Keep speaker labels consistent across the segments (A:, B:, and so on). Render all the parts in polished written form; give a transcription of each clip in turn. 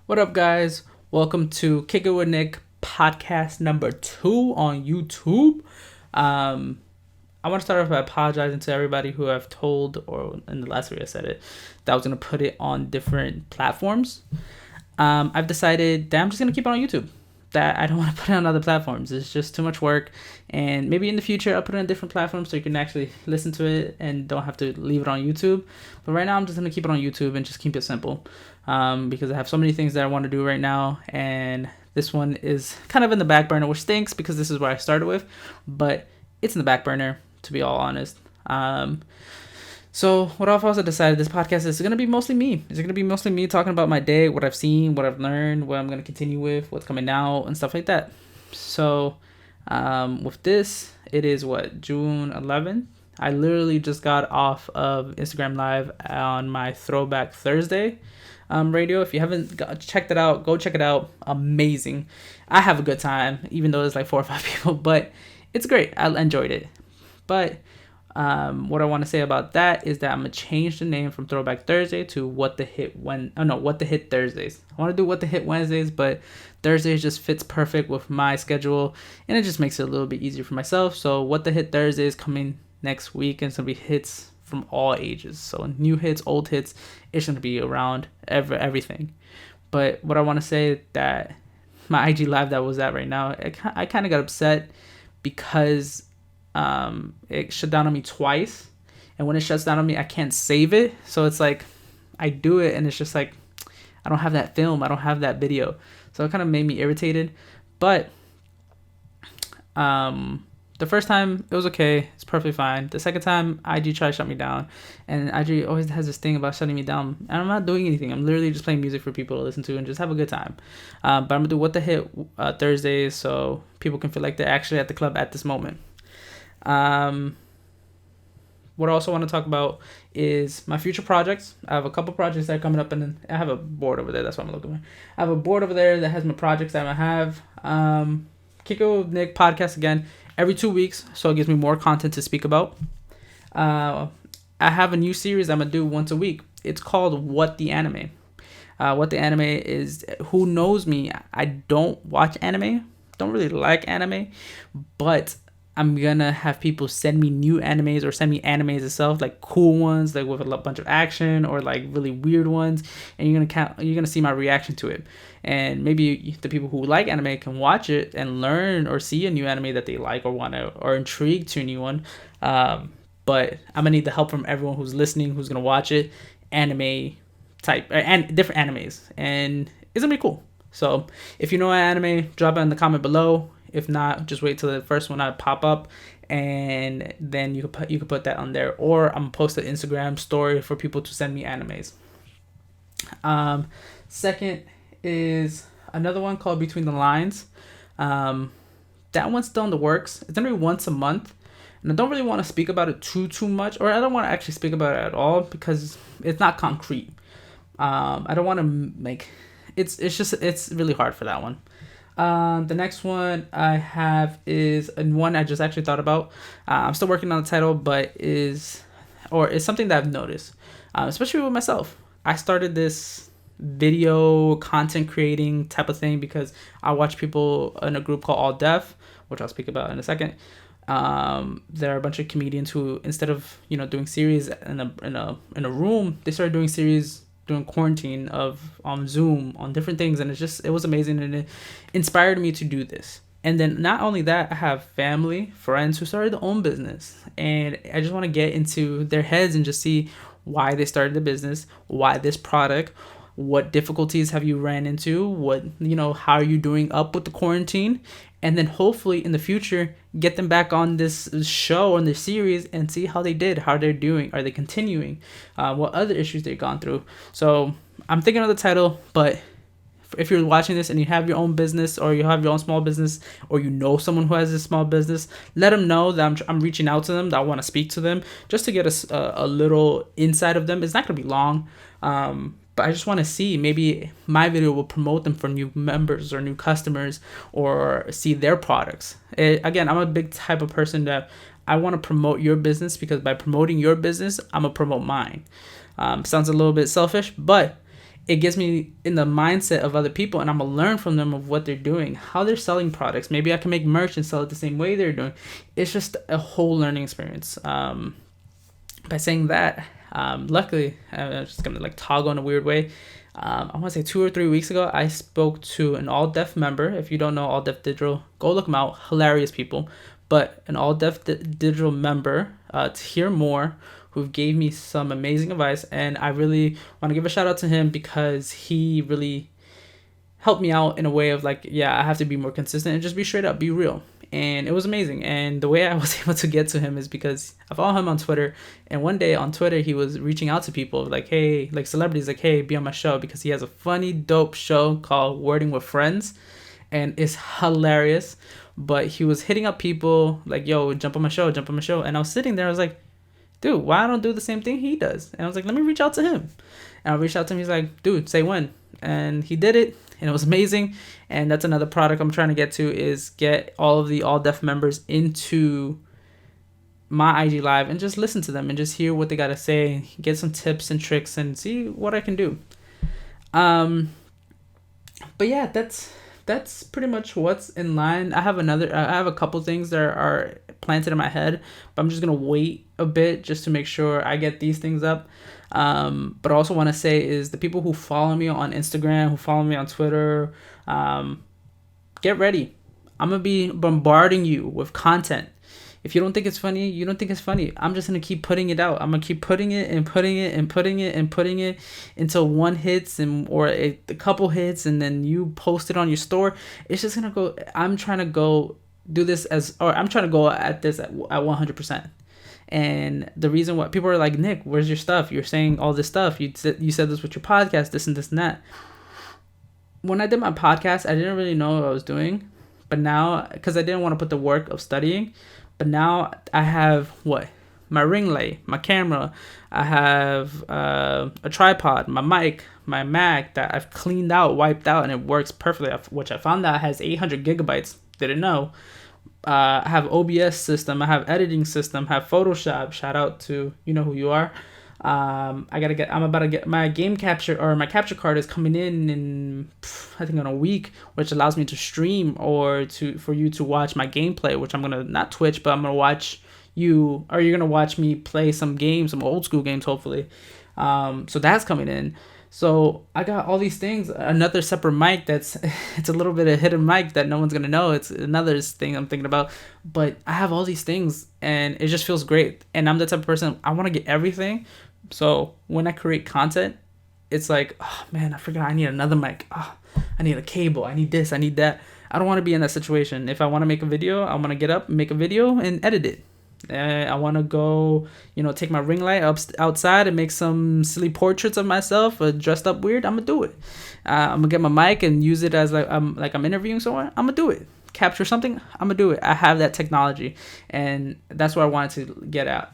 A: What up, guys? Welcome to Kickitwithnick podcast number 2 on YouTube. I want to start off by apologizing to everybody who I've told, or in the last video I said it, that I was going to put it on different platforms. I've decided that I'm just going to keep it on YouTube. That I don't want to put it on other platforms. It's just too much work. And maybe in the future I'll put it on different platforms so you can actually listen to it and don't have to leave it on YouTube. But right now I'm just going to keep it on YouTube and just keep it simple. Because I have so many things that I want to do right now. And this one is kind of in the back burner, which stinks because this is where I started with. But it's in the back burner, to be all honest. So what I've also decided, this podcast is going to be mostly me. It's going to be mostly me talking about my day, what I've seen, what I've learned, what I'm going to continue with, what's coming out, and stuff like that. So with this, it is June 11th. I literally just got off of Instagram Live on my Throwback Thursday radio. If you haven't checked it out, go check it out. Amazing. I have a good time, even though there's like 4 or 5 people, but it's great. I enjoyed it. But what I want to say about that is that I'm gonna change the name from Throwback Thursday to What the Hit Thursdays. I want to do What the Hit Wednesdays, but Thursdays just fits perfect with my schedule, and it just makes it a little bit easier for myself. So What the Hit Thursdays coming next week, and it's gonna be hits from all ages. So new hits, old hits, it's gonna be around everything. But what I want to say that my IG live that was at right now, I kind of got upset because it shut down on me twice, and when it shuts down on me I can't save it. So it's like I do it and it's just like I don't have that film, I don't have that video, so it kind of made me irritated. But the first time it was okay, it's perfectly fine. The second time IG tried to shut me down, and IG always has this thing about shutting me down, and I'm not doing anything. I'm literally just playing music for people to listen to and just have a good time. But I'm gonna do What the Hit Thursdays so people can feel like they're actually at the club at this moment. What I also want to talk about is my future projects. I have a couple projects that are coming up, and I have a board over there. That's what I'm looking at. I have a board over there that has my projects that I have. Kick It With Nick podcast again every 2 weeks, so it gives me more content to speak about. I have a new series I'm gonna do once a week. It's called What the Anime. What the Anime is, who knows me, I don't watch anime, don't really like anime, but I'm gonna have people send me new animes or send me animes itself, like cool ones, like with a bunch of action, or like really weird ones, and you're gonna see my reaction to it. And maybe the people who like anime can watch it and learn or see a new anime that they like or want to, or intrigued to a new one. But I'm gonna need the help from everyone who's listening, who's gonna watch it, anime type and different animes, and it's gonna be cool. So if you know an anime, drop it in the comment below. If not, just wait till the first one I pop up, and then you could put that on there. Or I'm gonna post an Instagram story for people to send me animes. Second is another one called Between the Lines. That one's still in the works. It's gonna be once a month, and I don't really want to speak about it too much, or I don't want to actually speak about it at all because it's not concrete. I don't want to make it's really hard for that one. The next one I have is one I just actually thought about. I'm still working on the title, but it's something that I've noticed, especially with myself. I started this video content creating type of thing because I watch people in a group called All Deaf, which I'll speak about in a second. There are a bunch of comedians who, instead of doing series in a room, they started doing series during quarantine on Zoom on different things, and it was amazing, and it inspired me to do this. And then not only that, I have family, friends who started their own business, and I just want to get into their heads and just see why they started the business, why this product, what difficulties have you ran into, how are you doing up with the quarantine, and then hopefully in the future get them back on this show, on this series, and see how they did, how they're doing, are they continuing, what other issues they've gone through. So I'm thinking of the title, but if you're watching this and you have your own business, or you have your own small business, or you know someone who has a small business, let them know that I'm reaching out to them, that I want to speak to them, just to get a little insight of them. It's not going to be long, but I just want to see, maybe my video will promote them for new members or new customers, or see their products. Again, I'm a big type of person that I want to promote your business, because by promoting your business, I'm going to promote mine. Sounds a little bit selfish, but it gets me in the mindset of other people, and I'm gonna learn from them of what they're doing, how they're selling products. Maybe I can make merch and sell it the same way they're doing. It's just a whole learning experience. By saying that, luckily, I'm just gonna like toggle in a weird way. I want to say 2 or 3 weeks ago, I spoke to an All Def member. If you don't know All Def Digital, go look them out. Hilarious people. But an All Def Digital member to hear more, who gave me some amazing advice. And I really want to give a shout out to him because he really helped me out in a way of like, yeah, I have to be more consistent and just be straight up, be real. And it was amazing. And the way I was able to get to him is because I follow him on Twitter. And one day on Twitter, he was reaching out to people like, hey, like celebrities, like, hey, be on my show, because he has a funny, dope show called Wording with Friends. And it's hilarious. But he was hitting up people like, yo, jump on my show, jump on my show. And I was sitting there, I was like, dude, why I don't do the same thing he does? And I was like, let me reach out to him. And I reached out to him. He's like, dude, say when. And he did it. And it was amazing. And that's another product I'm trying to get to, is get all of the All Def members into my IG Live and just listen to them and just hear what they got to say, get some tips and tricks and see what I can do. But yeah, that's pretty much what's in line. I have a couple things that are planted in my head, but I'm just going to wait a bit just to make sure I get these things up. But I also want to say is the people who follow me on Instagram, who follow me on Twitter, get ready. I'm going to be bombarding you with content. If you don't think it's funny, you don't think it's funny. I'm just going to keep putting it out. I'm going to keep putting it and putting it and putting it and putting it until one hits or a couple hits, and then you post it on your store. It's just going to go. I'm trying to go at this at 100%. And the reason why people are like, Nick, where's your stuff? You're saying all this stuff. You said this with your podcast, this and this and that. When I did my podcast, I didn't really know what I was doing. But now, because I didn't want to put the work of studying, but now I have my ring light, my camera. I have a tripod, my mic, my Mac that I've cleaned out, wiped out, and it works perfectly, which I found out has 800 gigabytes. Didn't know. I have OBS system. I have editing system. I have Photoshop. Shout out to you know who you are. I'm about to get my game capture, or my capture card is coming in I think in a week, which allows me to stream for you to watch my gameplay, which I'm gonna not Twitch, but I'm gonna watch you, or you're gonna watch me play some games, some old school games, hopefully. So that's coming in. So I got all these things. Another separate mic it's a little bit of hidden mic that no one's gonna know. It's another thing I'm thinking about. But I have all these things, and it just feels great. And I'm the type of person, I want to get everything. So when I create content, it's like, oh man, I forgot I need another mic. Oh, I need a cable. I need this. I need that. I don't want to be in that situation. If I want to make a video, I want to get up, make a video, and edit it. I want to go, take my ring light outside and make some silly portraits of myself dressed up weird. I'm going to do it. I'm going to get my mic and use it as I'm interviewing someone. I'm going to do it. Capture something. I'm going to do it. I have that technology, and that's what I wanted to get at.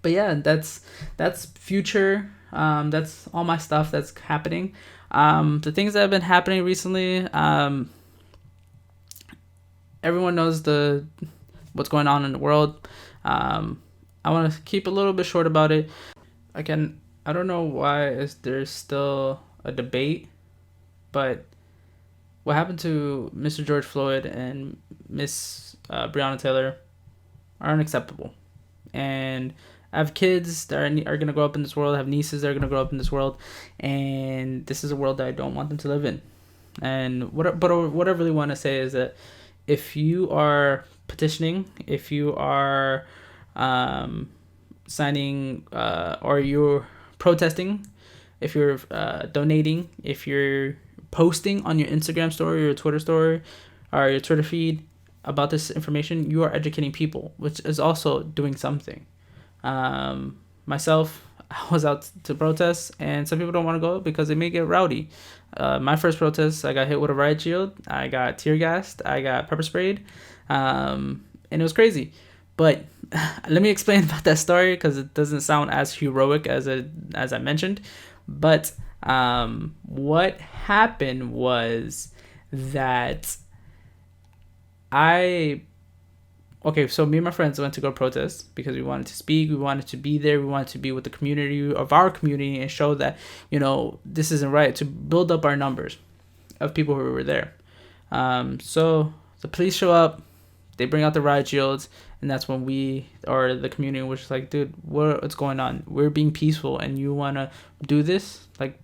A: But yeah, that's future. That's all my stuff that's happening. The things that have been happening recently, everyone knows what's going on in the world. I want to keep a little bit short about it. Again, I don't know why there's still a debate, but what happened to Mr. George Floyd and Miss Breonna Taylor are unacceptable. And I have kids that are going to grow up in this world. I have nieces that are going to grow up in this world. And this is a world that I don't want them to live in. And what I really want to say is that if you are petitioning, if you are signing or you're protesting, if you're donating, if you're posting on your Instagram story or your Twitter story or your Twitter feed about this information, you are educating people, which is also doing something. Myself, I was out to protest, and some people don't want to go because they may get rowdy. My first protest, I got hit with a riot shield, I got tear gassed, I got pepper sprayed, and it was crazy. But let me explain about that story because it doesn't sound as heroic as I mentioned. But what happened was that okay, so me and my friends went to go protest because we wanted to speak, we wanted to be there, we wanted to be with the community of our community and show that, this isn't right, to build up our numbers of people who were there. So the police show up, they bring out the riot shields, and that's when we, or the community, was just like, dude, what's going on? We're being peaceful, and you want to do this? Like,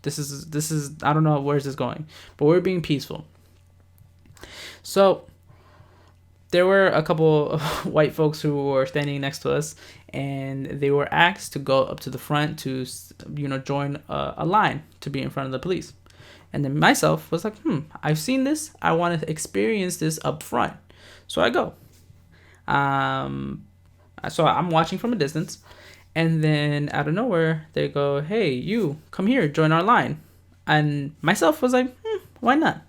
A: this is, I don't know where's this going, but we're being peaceful. So there were a couple of white folks who were standing next to us, and they were asked to go up to the front to, join a line to be in front of the police. And then myself was like, I've seen this. I want to experience this up front. So I go. So I'm watching from a distance. And then out of nowhere, they go, hey, you, come here, join our line. And myself was like, why not?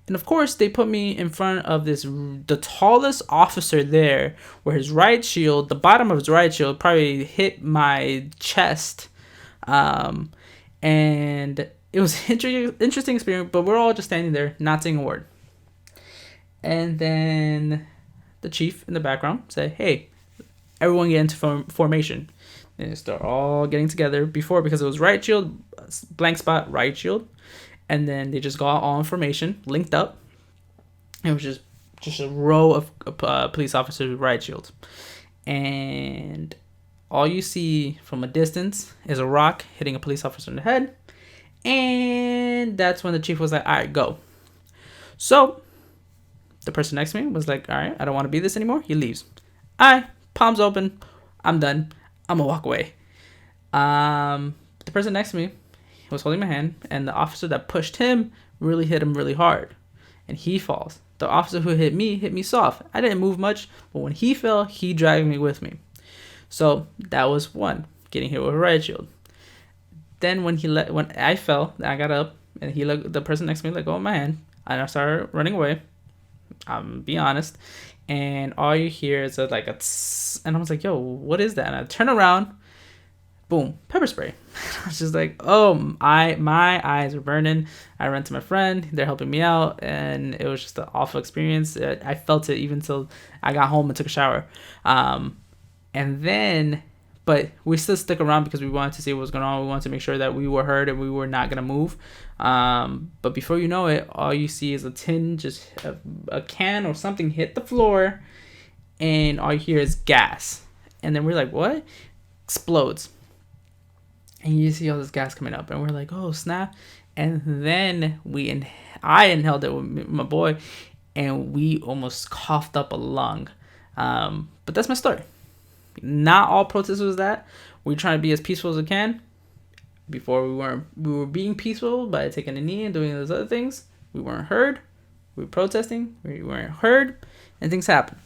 A: And of course, they put me in front of the tallest officer there, where his riot shield, the bottom of his riot shield, probably hit my chest. And it was interesting experience, but we're all just standing there, not saying a word. And then the chief in the background said, hey, everyone get into formation. And they start all getting together because it was riot shield, blank spot, riot shield. And then they just got all in formation, linked up. It was just a row of police officers with riot shields. And all you see from a distance is a rock hitting a police officer in the head. And that's when the chief was like, all right, go. So the person next to me was like, all right, I don't want to be this anymore. He leaves. All right, palms open. I'm done. I'm going to walk away. The person next to me was holding my hand, and the officer that pushed him really hit him really hard, and he falls. The officer who hit me soft. I didn't move much, but when he fell, he dragged me with me. So that was one, getting hit with a riot shield. Then when I fell, I got up, and the person next to me let go of my hand, and I started running away. I'm being honest, and all you hear is like a tss, and I was like, yo, what is that? And I turn around, boom, pepper spray. I was just like, my eyes were burning. I ran to my friend, they're helping me out, and it was just an awful experience. I felt it even till I got home and took a shower. But we still stuck around because we wanted to see what was going on. We wanted to make sure that we were heard and we were not going to move. But before you know it, all you see is a can or something hit the floor, and all you hear is gas. And then we're like, what? Explodes. And you see all this gas coming up, and we're like, oh, snap. And then I inhaled it with my boy, and we almost coughed up a lung. But that's my story. Not all protests was that. We're trying to be as peaceful as we can. Before we were being peaceful by taking a knee and doing those other things. We weren't heard. We were protesting. We weren't heard, and things happened.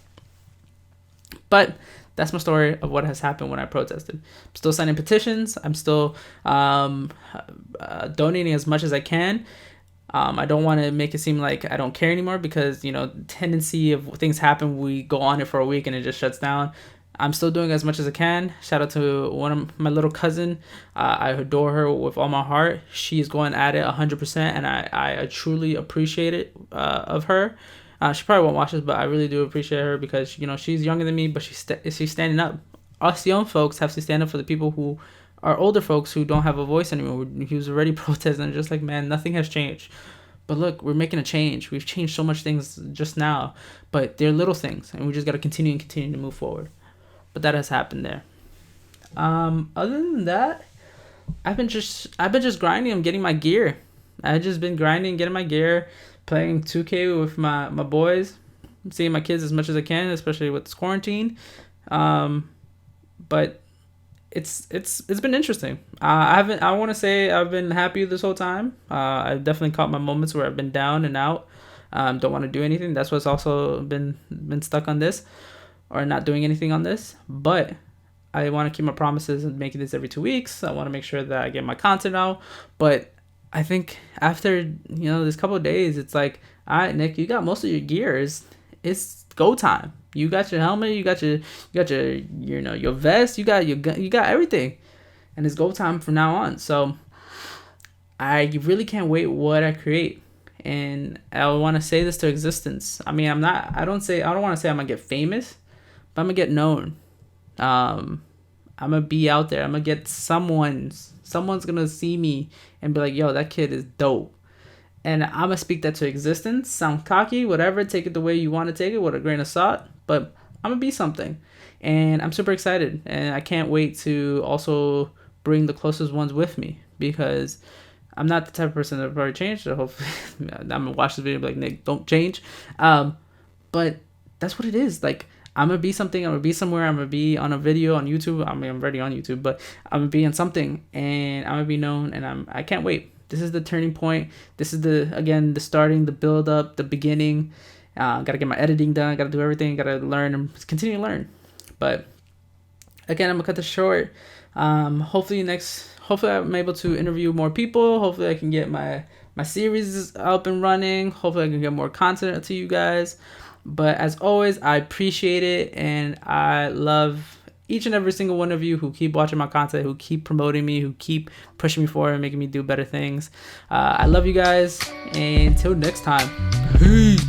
A: But that's my story of what has happened when I protested. I'm still signing petitions. I'm still donating as much as I can. I don't want to make it seem like I don't care anymore because, tendency of things happen, we go on it for a week and it just shuts down. I'm still doing as much as I can. Shout out to one of my little cousin. I adore her with all my heart. She's going at it 100%, and I truly appreciate it of her. She probably won't watch this, but I really do appreciate her because, she's younger than me, but she's standing up. Us young folks have to stand up for the people who are older folks who don't have a voice anymore. He was already protesting, just like, man, nothing has changed. But look, we're making a change. We've changed so much things just now, but they're little things, and we just got to continue to move forward. But that has happened there. Other than that, I've been just grinding. I'm getting my gear. I've just been grinding, getting my gear, playing 2K with my boys, seeing my kids as much as I can, especially with this quarantine. But it's been interesting. I want to say I've been happy this whole time. I've definitely caught my moments where I've been down and out. Don't want to do anything. That's what's also been stuck on this, or not doing anything on this. But I want to keep my promises and making this every 2 weeks. I want to make sure that I get my content out. But I think after this couple of days, it's like, all right, Nick, you got most of your gear. It's go time. You got your helmet. You got your your vest. You got your gun. You got everything, and it's go time from now on. So I really can't wait what I create. and I want to say this to existence. I mean, I don't want to say I'm gonna get famous, but I'm gonna get known. I'm gonna be out there. I'm gonna get someone's gonna see me and be like, yo, that kid is dope. And I'm gonna speak that to existence. Sound cocky, whatever. Take it the way you want to take it, with a grain of salt. But I'm gonna be something, and I'm super excited, and I can't wait to also bring the closest ones with me, because I'm not the type of person that probably change. So hopefully, I'm gonna watch this video and be like, Nick, don't change. But that's what it is. Like, I'm gonna be something. I'm gonna be somewhere. I'm gonna be on a video on YouTube. I mean, I'm already on YouTube, but I'm gonna be in something, and I'm gonna be known. And I can't wait. This is the turning point. This is the starting, the build up, the beginning. Gotta get my editing done. Gotta do everything. Gotta learn and continue to learn. But again, I'm gonna cut this short. Hopefully I'm able to interview more people. Hopefully I can get my series up and running. Hopefully I can get more content to you guys. But as always, I appreciate it, and I love each and every single one of you who keep watching my content, who keep promoting me, who keep pushing me forward and making me do better things. I love you guys, and until next time, peace.